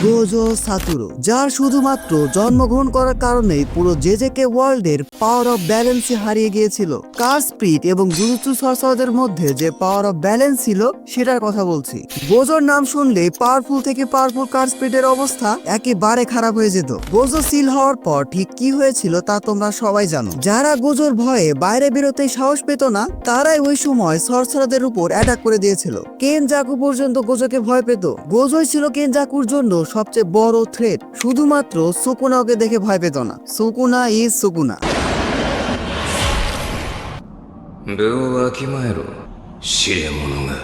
Gojo সাতুরো, যার শুধুমাত্র জন্মগ্রহণ করার কারণেই পুরো জেজেকে ওয়ার্ল্ডের পাওয়ার অফ ব্যালেন্সই হারিয়ে গিয়েছিল। কার স্পিড এবং জুজুৎসু সর্সারারদের মধ্যে যে পাওয়ার অফ ব্যালেন্স ছিল সেটার কথা বলছি। গোজোর নাম শুনলে পাওয়ারফুল থেকে পাওয়ারফুল কার স্পিডের অবস্থা একেবারে খারাপ হয়ে যেত। গোজো সিল হওয়ার পর ঠিক কি হয়েছিল তা তোমরা সবাই জানো। যারা গোজোর ভয়ে বাইরে বেরোতে সাহস পেত না তারাই ওই সময় সর্সারারদের উপর অ্যাটাক করে দিয়েছিল। কেনজাকু পর্যন্ত গোজোকে ভয় পেত। গোজোই ছিল কেনজাকুর জন্য সবচেয়ে বড় থ্রেট। শুধুমাত্র সুকুনা ওকে দেখে ভয় পেত না। Sukuna is Sukuna. 分をわきまえろ試練者が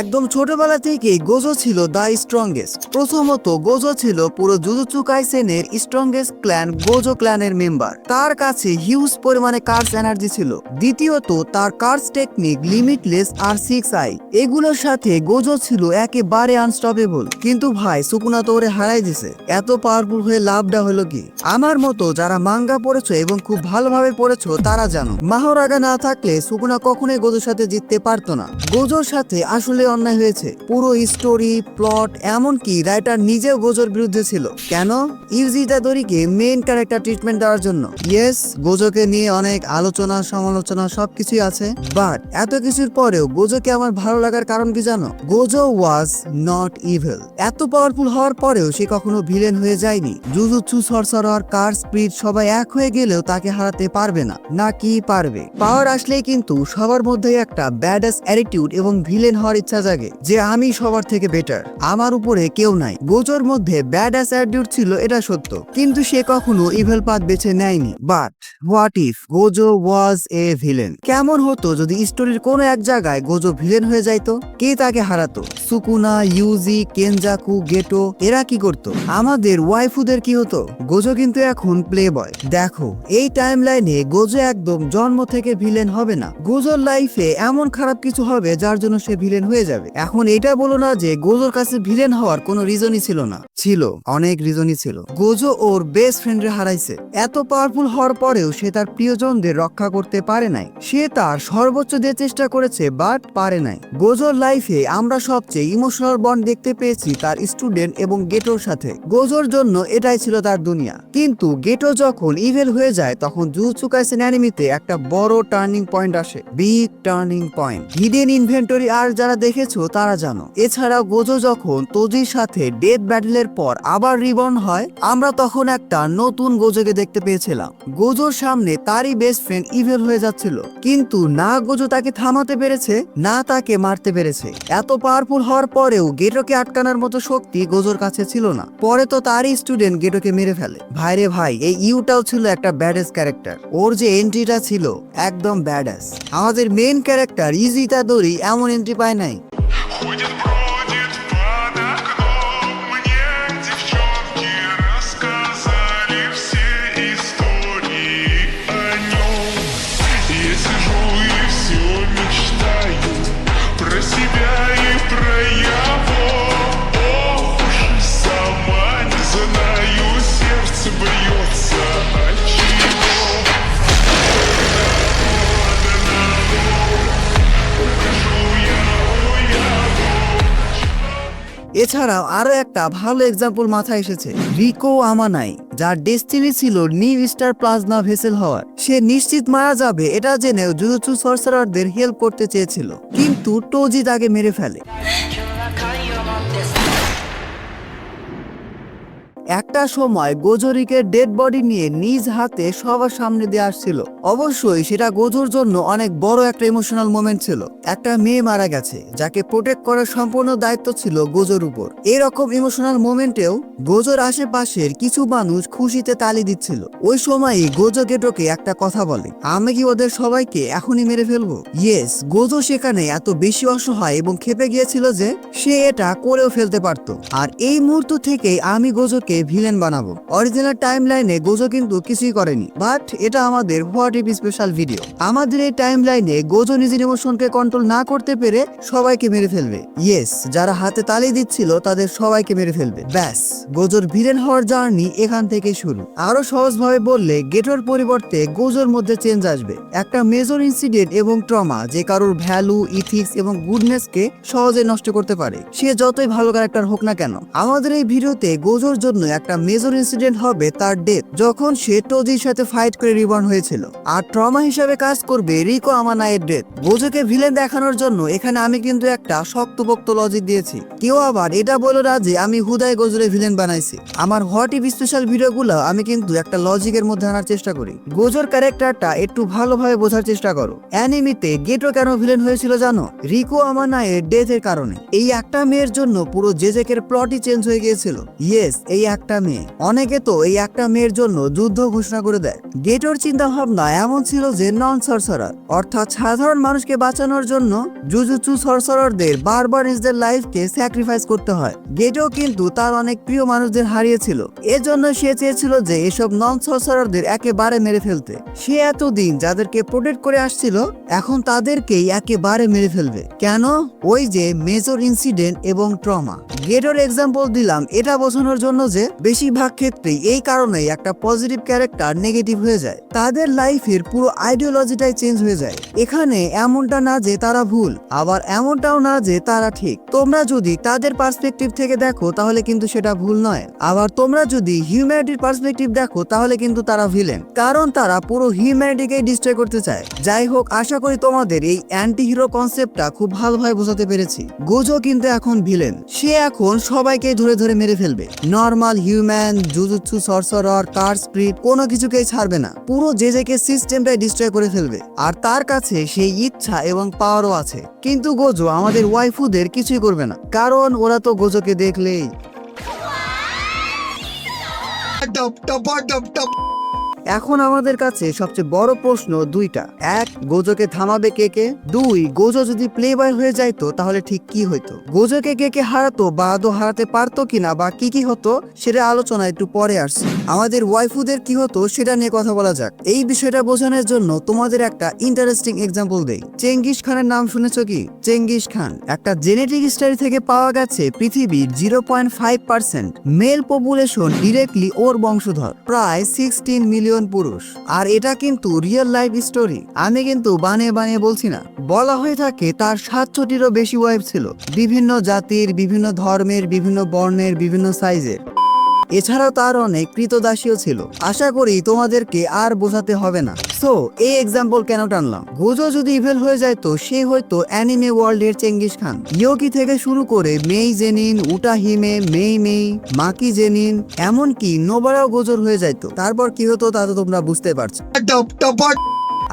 একদম ছোটবেলা থেকেই গোজো ছিল দ্য স্ট্রংগেস্ট। প্রথমত গোজো ছিল পুরো জুজুৎসু কাইসেনের স্ট্রংগেস্ট ক্ল্যান গোজো ক্ল্যানের মেম্বার। তার কাছে হিউজ পরিমাণে কার্স এনার্জি ছিল। দ্বিতীয়ত তার কার্স টেকনিক লিমিটলেস আর 6 আই, এগুলোর সাথে গোজো ছিল একেবারে আনস্টপেবল। কিন্তু ভাই সুকুনা তো ওরে হারাই দিছে। এত পাওয়ারফুল হয়ে লাভটা হলো কি? আমার মতো যারা মাঙ্গা পড়েছো এবং খুব ভালোভাবে পড়েছো তারা জানো মাহরাগা না থাকলে সুকুনা কখনোই গোজোর সাথে জিততে পারতো না। গোজোর সাথে আসলে অন্যায় হয়েছে। পুরো স্টোরি প্লট এমনকি রাইটার নিজেও গোজোর বিরুদ্ধে ছিল। কেন? ইউজি ইতাদোরিকে মেইন ক্যারেক্টার ট্রিটমেন্ট দেওয়ার জন্য। ইয়েস, গোজোকে নিয়ে অনেক আলোচনা সমালোচনা সবকিছুই আছে, বাট এত কিছুর পরেও গোজোকে আমার ভালো লাগার কারণ কি জানো? Gojo was not evil. এত পাওয়ারফুল হওয়ার পরেও সে কখনো ভিলেন হয়ে যায়নি। জুজুৎসু সর্সারার কার স্পিড সবাই এক হয়ে গেলেও তাকে হারাতে পারবে না। না কি পারবে? পাওয়ার আসলেই কিন্তু সবার মধ্যেই একটা ব্যাডাস অ্যাটিটিউড এবং ভিলেন হওয়ার ইচ্ছা জাগে যে আমি সবার থেকে বেটার, আমার উপরে কেউ নাই। গোজোর মধ্যে ব্যাডাস অ্যাটিটিউড ছিল, এটা সত্য, কিন্তু সে কখনো ইভিল পাথ বেছে নেয়নি। But what if Gojo was A villain? কেমন হতো যদি স্টোরির কোনো এক জায়গায় গোজো ভিলেন হয়ে যাইতো? কে তাকে হারাতো? সুকুনা, ইউজি, কেনজাকু, গেটো এরা কি করতো? আমাদের ওয়াইফুদের কি হতো? গোজো কিন্তু এখন প্লে বয়। দেখো এই টাইম লাইনে গোজো একদম জন্ম থেকে ভিলেন হবে না। গোজোর লাইফে এমন খারাপ কিছু হবে যার জন্য সে ভিলেন হয়ে যাবে। এখন এটা বলো না যে গোজোর কাছে ভিলেন হওয়ার কোনো রিজনই ছিল না। ছিল, অনেক রিজনই ছিল। গোজো ওর বেস্ট ফ্রেন্ডে হারাইছে। এত পাওয়ারফুল হওয়ার পরেও সে তার প্রিয়জনদের রক্ষা করতে পারে নাই। সে তার সর্বোচ্চ দিয়ে চেষ্টা করেছে, বাট পারে নাই। গোজোর লাইফে আমরা সবচেয়ে ইমোশনাল বন্ড দেখতে পেয়েছি তার স্টুডেন্ট এবং গেটোর সাথে। গোজোর জন্য এটাই ছিল তার দুনিয়া। কিন্তু গেটো যখন ইভেল হয়ে যায় তখন জুজুৎসু কাইসেন অ্যানিমেতে একটা বড় টার্নিং পয়েন্ট আসে। Big turning point. Hidden inventory আর যারা দেখেছো তারা জানো। এছাড়াও গোজো যখন তোজির সাথে ডেথ ব্যাটেলের পর আবার রিবর্ন হয়, আমরা তখন একটা নতুন গোজোকে দেখতে পেয়েছিলাম। গোজোর সামনে তারই বেস্ট ফ্রেন্ড ইভেল হয়ে যাচ্ছিল, কিন্তু না গোজো তাকে থামাতে পেরেছে না তাকে মারতে পেরেছে। এত পাওয়ারফুল হওয়ার পরেও গেটোকে আটকানোর মতো শক্তি গোজোর কাছে ছিল না। পরে তো তারই স্টুডেন্ট গেটোকে মেরে ফেলে। ভাইরে ভাই, এই ইউটাও ছিল একটা ব্যাডাস ক্যারেক্টার। ওর যে এন্ট্রিটা ছিল একদম ব্যাডাস। আমাদের মেইন ক্যারেক্টার ইউজি ইতাদোরি এমন এন্ট্রি পায় নাই। Ходит, бродит под окном, мне девчонки рассказали все истории о нем. Я сижу и все мечтаю про себя и про его. Ох уж сама не знаю, сердце бьется от чего. এছাড়াও আরো একটা ভালো এক্সাম্পল মাথায় এসেছে, রিকো আমানাই, যার ডেস্টিনি ছিল নিউ স্টার প্লাজমা ভেসেল হওয়ার। সে নিশ্চিত মারা যাবে এটা জেনেও জুজুৎসু সর্সারারদের হেল্প করতে চেয়েছিল, কিন্তু টোজি তাকে মেরে ফেলে। একটা সময় গোজোরিকে ডেড বডি নিয়ে নিজ হাতে সবার সামনে দিয়ে আসছিল। অবশ্যই সেটা গোজোর জন্য অনেক বড় একটা ইমোশনাল মোমেন্ট ছিল। একটা মেয়ে মারা গেছে যাকে প্রোটেক্ট করার সম্পূর্ণ দায়িত্ব ছিল গোজোর উপর। এরকম ইমোশনাল মোমেন্টেও গোজোর আশেপাশের কিছু মানুষ খুশিতে তালি দিচ্ছিল। ওই সময়ই গোজো গেটোকে একটা কথা বলে, আমি কি ওদের সবাইকে এখনই মেরে ফেলবো? ইয়েস, গোজো সেখানে এত বেশি অসহায় এবং ক্ষেপে গিয়েছিল যে সে এটা করেও ফেলতে পারত। আর এই মুহূর্ত থেকেই আমি গোজোকে ভিলেন বানাবো। অরিজিনাল টাইমলাইনে গোজো কিন্তু কিছুই করেনি, বাট এটা আমাদের হোয়াট ইফ স্পেশাল ভিডিও। আমাদের এই টাইমলাইনে গোজো নিজের ইমোশনকে কন্ট্রোল না করতে পেরে সবাইকে মেরে ফেলবে। ইয়েস, যারা হাতে তালি দিচ্ছিল তাদের সবাইকে মেরে ফেলবে। ব্যাস, গোজোর ভিলেন হওয়ার জার্নি এখান থেকে শুরু। আরো সহজভাবে বললে গেটোর পরিবর্তে গোজোর মধ্যে চেঞ্জ আসবে। একটা মেজর ইনসিডেন্ট এবং ট্রমা যে কারোর ভ্যালু, ইথিক্স এবং গুডনেসকে সহজে নষ্ট করতে পারে, সে যতই ভালো ক্যারেক্টার হোক না কেন। আমাদের এই ভিডিওতে গোজোর জন্য একটা মেজর ইনসিডেন্ট হবে তার ডেথ, যখন সে টোজির সাথে ফাইট করে রিবর্ন হয়েছিল। আর ট্রমা হিসাবে কাজ করবে রিকো আমানায়ের ডেথ। গোজোকে ভিলেন দেখানোর জন্য এখানে আমি কিন্তু একটা শক্তপোক্ত লজিক দিয়েছি। কেউ আবার এটা বলো না যে আমি হুদায় গোজোরে ভিলেন বানাইছি। আমার হোয়াট ইফ স্পেশাল ভিডিওগুলো আমি কিন্তু একটা লজিকের মধ্যে আনার চেষ্টা করি। গোজোর ক্যারেক্টারটা একটু ভালোভাবে বোঝার চেষ্টা করো। অ্যানিমিতে গেটো কেন ভিলেন হয়েছিল জানো? রিকো আমানায়ের ডেথের কারণে। এই একটা মেয়ের জন্য পুরো জেজেকের প্লটই চেঞ্জ হয়ে গিয়েছিল। ইয়েস, এই একটা মেয়ে। অনেকে তো এই একটা মেয়ের জন্য যুদ্ধ ঘোষণা করে দেয়। গেটোর চিন্তা ভাবনা এমন ছিল যে নন সরসারার, অর্থাৎ সাধারণ মানুষকে বাঁচানোর জন্য জুজুৎসু সরসারারদের বারবার নিজেদের লাইফকে স্যাক্রিফাইস করতে হয়। গেটো কিন্তু তার অনেক প্রিয় মানুষদের হারিয়েছিল, এজন্য সে চেয়েছিল যে এসব নন সরসারারদের একেবারে মেরে ফেলতে। সে এতদিন যাদেরকে প্রোটেক্ট করে আসছিল এখন তাদেরকেই একেবারে মেরে ফেলবে। কেন? ওই যে মেজর ইনসিডেন্ট এবং ট্রমা। গেটোর এক্সাম্পল দিলাম এটা বোঝানোর জন্য যে বেশিরভাগ ক্ষেত্রেই এই কারণেই একটা পজিটিভ ক্যারেক্টার নেগেটিভ হয়ে যায়, তাদের লাইফের পুরো আইডিওলজিটাই চেঞ্জ হয়ে যায়। এখানে এমনটা না যে তারা ভুল, আবার এমনটাও না যে তারা ঠিক। তোমরা যদি তাদের পার্সপেক্টিভ থেকে দেখো তাহলে কিন্তু সেটা ভুল নয়, আবার তোমরা যদি হিউম্যানিটির পার্সপেক্টিভ দেখো তাহলে কিন্তু তারা ভিলেন, কারণ তারা পুরো হিউম্যানিটিকে ডিস্ট্রয় করতে চায়। যাই হোক, আশা করি তোমাদের এই অ্যান্টি হিরো কনসেপ্টটা খুব ভালোভাবে বোঝাতে পেরেছি। গোজো কিন্তু এখন ভিলেন, সে এখন সবাইকে ধরে ধরে মেরে ফেলবে। নর্মাল হিউম্যান, জুজুৎসু সরসারার, কার স্পিরিট কোনো কিছুকেই ছাড়বে না। পুরো জেজেকে সিস্টেমটাই ডিস্ট্রয় করে ফেলবে। আর তার কাছে সেই ইচ্ছা এবং পাওয়ারও আছে। কিন্তু গোজো আমাদের ওয়াইফুদের কিছুই করবে না, কারণ ওরা তো গোজোকে দেখলেই এখন আমাদের কাছে সবচেয়ে বড় প্রশ্ন দুইটা। এক, গোজোকে থামাবে কে কে? দুই, গোজো যদি প্লে বয় হয়ে যাইতো তাহলে ঠিক কি হইতো? গোজোকে কে কে হারাতো বা আদৌ হারাতে পারতো কিনা বা কি কি হতো সেটা আলোচনা একটু পরে আসছে। আমাদের ওয়াইফুদের কি হতো সেটা নিয়ে কথা বলা যাক। এই বিষয়টা বোঝানোর জন্য তোমাদের একটা ইন্টারেস্টিং এক্সাম্পল দেই। চেঙ্গিস খানের নাম শুনেছো কি? চেঙ্গিস খান একটা জেনেটিক স্টাডি থেকে পাওয়া গেছে পৃথিবীর 0.5% মেল পপুলেশন ডিরেক্টলি ওর বংশধর, প্রায় 16 মিলিয়ন পুরুষ। আর এটা কিন্তু রিয়েল লাইফ স্টোরি, আমি কিন্তু বানিয়ে বানিয়ে বলছি না। বলা হয়ে থাকে তার 700টিরও বেশি ওয়াইফ ছিল, বিভিন্ন জাতির, বিভিন্ন ধর্মের, বিভিন্ন বর্ণের, বিভিন্ন সাইজের। এছাড়াও তার অনেক কৃতদাসীও ছিল। আশা করি তোমাদেরকে আর বোঝাতে হবে না। সো এই এক্সাম্পল কেন টানলাম? গোজো যদি ইভেল হয়ে যায় তো সে হয়তো অ্যানিমে ওয়ার্ল্ডের চেঙ্গিস খান। ইয়োকি থেকে শুরু করে মেই জেনিন, উটাহিমে, মেই মেই, মাকি জেনিন, এমনকি নোবারাও গোজোর হয়ে যাইতো। তারপর কি হতো তা তো তোমরা বুঝতে পারছো।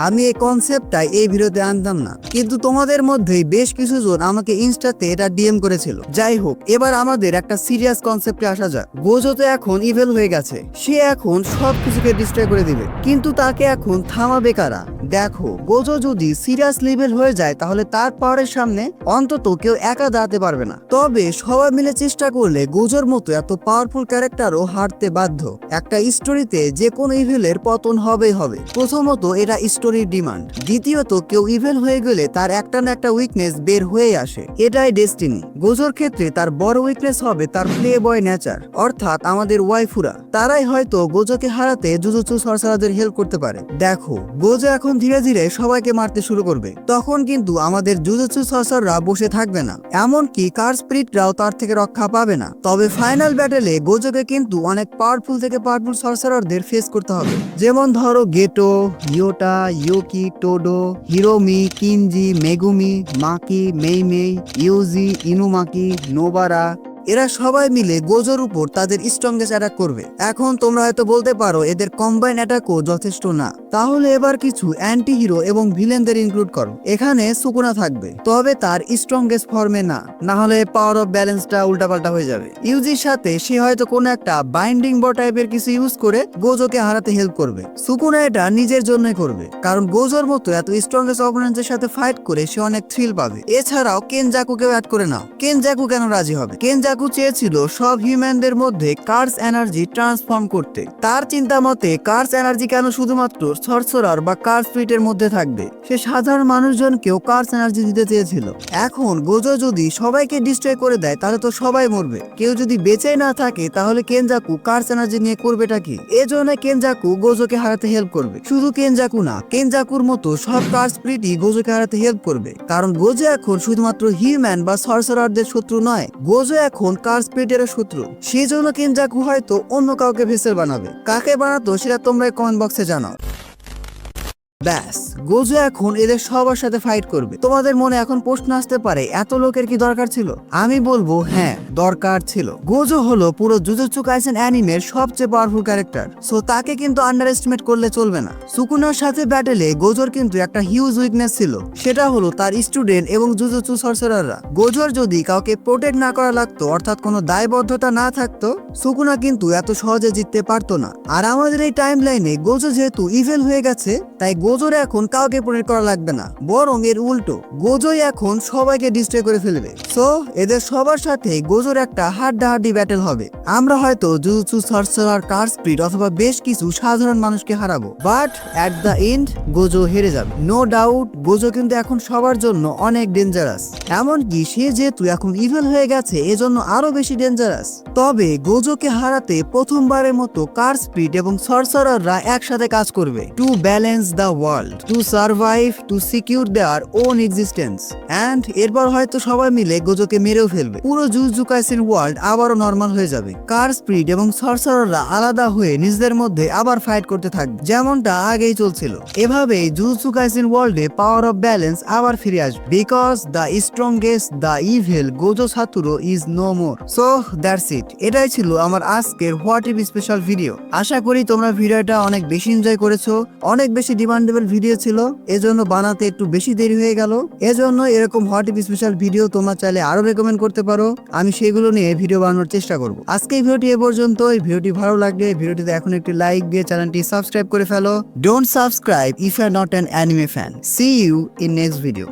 আমি এই কনসেপ্টটা এই ভিডিওতে আনতাম না, কিন্তু তোমাদের মধ্যেই বেশ কিছু জন আমাকে ইনস্টাতে এটা ডিএম করেছিল। যাই হোক, এবার আমাদের একটা সিরিয়াস কনসেপ্টে আসা যাক। গোজো তো এখন ইভেল হয়ে গেছে, সে এখন সবকিছুকে ডিস্ট্রয় করে দিবে, কিন্তু তাকে এখন থামাবে কারা? দেখো, গোজো যদি সিরিয়াস লেভেল হয়ে যায় তাহলে তার পাওয়ারের সামনে অন্তত কেউ একা দাঁড়াতে পারবে না। তবে সবাই মিলে চেষ্টা করলে গোজোর মতো এত পাওয়ারফুল ক্যারেক্টারও হারতে বাধ্য। একটা স্টোরিতে যে কোনো ইভেলের পতন হবেই হবে। প্রথমত এটা স্টোরির ডিমান্ড, দ্বিতীয়ত কেউ ইভেল হয়ে গেলে তার একটা না একটা উইকনেস বের হয়ে আসে, এটাই ডেস্টিনি। গোজোর ক্ষেত্রে তার বড় উইকনেস হবে তার প্লে বয় নেচার, অর্থাৎ আমাদের ওয়াইফুরা। তারাই হয়তো গোজোকে হারাতে জুজুৎসু সরসারারদের হেল্প করতে পারে। দেখো, গোজো এখন ধীরে ধীরে সবাইকে মারতে শুরু করবে, তখন কিন্তু আমাদের জুজুৎসু সরসাররা বসে থাকবে না, এমনকি কার স্পিরিটরাও তার থেকে রক্ষা পাবে না। তবে ফাইনাল ব্যাটেলে গোজোকে কিন্তু অনেক পাওয়ারফুল থেকে পাওয়ারফুল সরসারারদের ফেস করতে হবে। যেমন ধরো Geto, Yuta, Yuki, Todo, Hiromi, Kinji, Megumi, Maki, Mei Mei, Yuji, Inumaki, Nobara, এরা সবাই মিলে গোজোর উপর তাদের স্ট্রংগেস্ট অ্যাটাক করবে। এখন তোমরা হয়তো বলতে পারো এদের কম্বাইন অ্যাটাকও যথেষ্ট না, তাহলে এবার কিছু অ্যান্টি হিরো এবং ভিলেনদের ইনক্লুড করো। এখানে সুকুনা থাকবে, তবে তার স্ট্রংগেস্ট ফর্মে না, না হলে পাওয়ার অফ ব্যালেন্সটা উল্টাপাল্টা হয়ে যাবে। ইউজির সাথে সে হয়তো কোনো একটা বাইন্ডিং ব টাইপের কিছু ইউজ করে গোজোকে হারাতে হেল্প করবে। সুকুনা এটা নিজের জন্যই করবে, কারণ গোজোর মতো এত স্ট্রংগেস্ট অপোনেন্টের সাথে ফাইট করে সে অনেক থ্রিল পাবে। এছাড়াও কেনজাকুকেও অ্যাড করে নাও। কেনজাকু কেন রাজি হবে? কেনজাকু কেনজাকু চেয়েছিল সব হিউম্যানদের মধ্যে কার্স এনার্জি ট্রান্সফর্ম করতে। তার চিন্তা মতে কার্স এনার্জি কেন শুধুমাত্র সরসরার বা কার্স স্পিরিটের মধ্যে থাকবে, সে সাধারণ মানুষজনকেও কার্স এনার্জি দিতে চেয়েছিল। এখন গোজো যদি সবাইকে ডিস্ট্রয় করে দেয় তাহলে তো সবাই মরবে, কেউ যদি বেঁচে না থাকে তাহলে কেনজাকু কার্স এনার্জি নিয়ে করবেটা কি? এজন্য কেনজাকু গোজোকে হারাতে হেল্প করবে। শুধু কেনজাকু না, কেনজাকুর মতো সব কার্স স্পিরিটই গোজোকে হারাতে হেল্প করবে, কারণ গোজো এখন শুধুমাত্র হিউম্যান বা সরসরারদের শত্রু নয়, গোজো এখন কার্স স্পিরিটের শত্রু। সেই জন্য কেনজাকু হয়তো অন্য কাউকে ভেসেল বানাবে। কাকে বানাতো সেটা তোমরা কমেন্ট বক্সে জানাও। ব্যাস, গোজো এখন এদের সবার সাথে ফাইট করবে। তোমাদের মনে এখন প্রশ্ন আসতে পারে, এত লোকের কি দরকার ছিল? আমি বলবো হ্যাঁ, দরকার ছিল। গোজো হলো পুরো জুজুৎসু কাইসেন অ্যানিমের সবচেয়ে পাওয়ারফুল ক্যারেক্টার, সো তাকে কিন্তু আন্ডার এস্টিমেট করলে চলবে না। সুকুনার সাথে ব্যাটেলে গোজোর কিন্তু একটা হিউজ উইকনেস ছিল, সেটা হলো তার স্টুডেন্ট এবং জুজুৎসু সরসরাররা। গোজোর যদি কাউকে প্রোটেক্ট না করা লাগতো, অর্থাৎ কোনো দায়বদ্ধতা না থাকতো, সুকুনা কিন্তু এত সহজে জিততে পারতো না। আর আমাদের এই টাইম লাইনে গোজো যেহেতু ইভেল হয়ে গেছে, তাই গোজোর এখন কাউকে প্রোটেক্ট করা লাগবে না, বরং এর উল্টো, গোজোই এখন সবাইকে ডিস্ট্রয় করে ফেলবে। সো এদের সবার সাথে গোজোর একটা হাড্ডাহাড্ডি ব্যাটেল হবে। আমরা হয়তো জুজুৎসু সরসরার, কার্স স্পিরিট অথবা বেশ কিছু সাধারণ মানুষকে হারাবো, but at the end Gojo হেরে যাবে। নো ডাউট, গোজো কিন্তু এখন সবার জন্য অনেক ডেঞ্জারাস। এমনকি সে যেহেতু এখন ইভেল হয়ে গেছে, এজন্য আরো বেশি ডেঞ্জারাস। তবে গোজোকে হারাতে প্রথমবারের মতো কার্স স্পিরিট এবং সরসরাররা একসাথে কাজ করবে, to balance the world, to survive, to secure their own existence. And এরপর হয়তো সবাই মিলে গোজোকে মেরেও ফেলবে। পুরো জুজুৎসু কাইসেন ওয়ার্ল্ড আবারও নর্মাল হয়ে যাবে। কার্স স্পিরিট এবং সরসরাররা আলাদা হয়ে নিজেদের মধ্যে আবার ফাইট করতে থাকবে, যেমনটা আগেই চলছিল। এভাবেই জুজুৎসু কাইসেন ওয়ার্ল্ডে পাওয়ার অফ ব্যালেন্স আবার ফিরে আসবে, because the strongest, the evil Gojo Satoru is no more. So that's it. এটাই ছিল আমার আজকের হোয়াট ইফ স্পেশাল ভিডিও। আশা করি তোমরা ভিডিওটা অনেক বেশি এনজয় করেছো। অনেক বেশি ডিমান্ডেবল ভিডিও ছিল, এজন্য বানাতে একটু বেশি দেরি হয়ে গেল। এজন্য এরকম হোয়াট ইফ স্পেশাল ভিডিও তোমরা চাইলে আরো রেকমেন্ড করতে পারো, আমি সেগুলো নিয়ে ভিডিও বানানোর চেষ্টা করব। আজকে এই ভিডিওটি এ পর্যন্ত। এই ভিডিওটি ভালো লাগলে ভিডিওটিতে এখন একটি লাইক দিয়ে চ্যানেলটি সাবস্ক্রাইব করে ফেলো। Don't subscribe if you are not an anime fan. See you in next video.